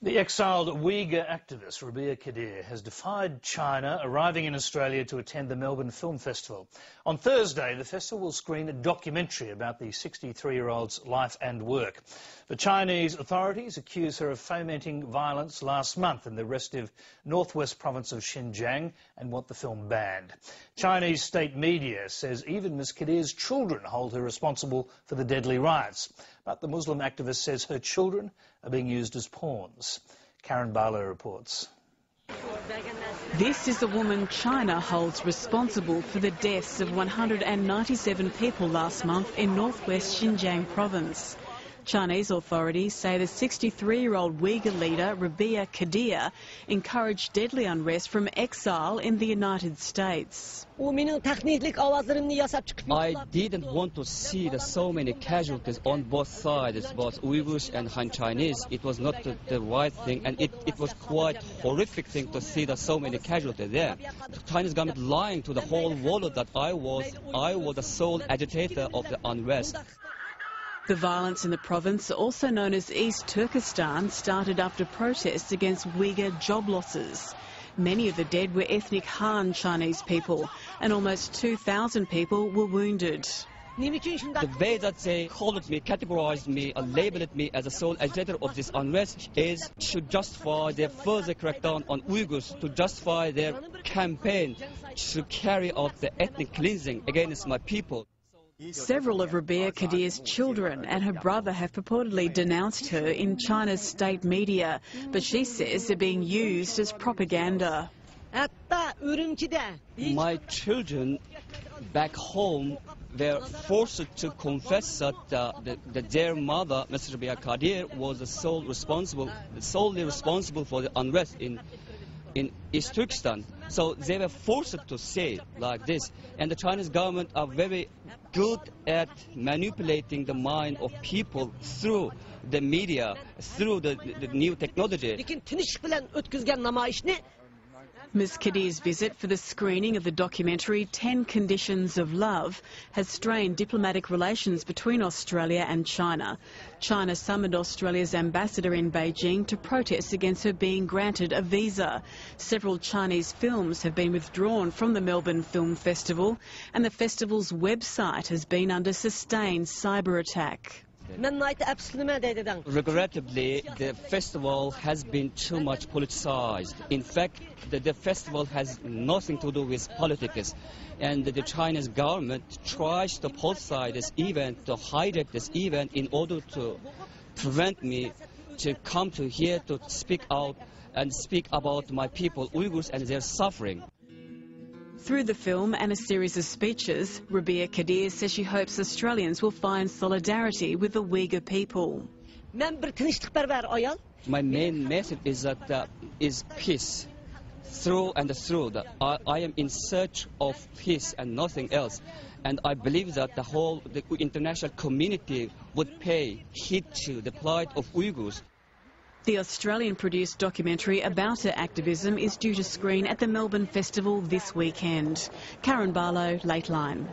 The exiled Uyghur activist Rabia Kadir has defied China, arriving in Australia to attend the Melbourne Film Festival. On Thursday, the festival will screen a documentary about the 63-year-old's life and work. The Chinese authorities accuse her of fomenting violence last month in the restive northwest province of Xinjiang and want the film banned. Chinese state media says even Ms Kadir's children hold her responsible for the deadly riots. But the Muslim activist says her children are being used as pawns. Karen Barlow reports. This is the woman China holds responsible for the deaths of 197 people last month in northwest Xinjiang province. Chinese authorities say the 63-year-old Uyghur leader Rabia Kadir encouraged deadly unrest from exile in the United States. I didn't want to see so many casualties on both sides, both Uyghurs and Han Chinese. It was not the right thing, and it was quite horrific thing to see so many casualties there. The Chinese government lying to the whole world that I was the sole agitator of the unrest. The violence in the province, also known as East Turkestan, started after protests against Uyghur job losses. Many of the dead were ethnic Han Chinese people, and almost 2,000 people were wounded. The way that they called me, categorized me, labeled me as a sole agitator of this unrest is to justify their further crackdown on Uyghurs, to justify their campaign to carry out the ethnic cleansing against my people. Several of Rabia Kadir's children and her brother have purportedly denounced her in China's state media, but she says they're being used as propaganda. My children back home were forced to confess that their mother, Ms. Rabia Kadir, was solely responsible for the unrest in East Turkestan. So they were forced to say like this, and the Chinese government are very good at manipulating the mind of people through the media, through the new technology. Ms Kadir's visit for the screening of the documentary 10 Conditions of Love has strained diplomatic relations between Australia and China. China summoned Australia's ambassador in Beijing to protest against her being granted a visa. Several Chinese films have been withdrawn from the Melbourne Film Festival, and the festival's website has been under sustained cyber attack. Regrettably, the festival has been too much politicized. In fact, the festival has nothing to do with politics. And the Chinese government tries to politicize this event, to hijack this event in order to prevent me to come to here to speak out and speak about my people, Uyghurs, and their suffering. Through the film and a series of speeches, Rabia Kadir says she hopes Australians will find solidarity with the Uyghur people. My main message is that is peace. Through and through, I am in search of peace and nothing else. And I believe that the international community would pay heed to the plight of Uyghurs. The Australian-produced documentary about her activism is due to screen at the Melbourne Festival this weekend. Karen Barlow, Lateline.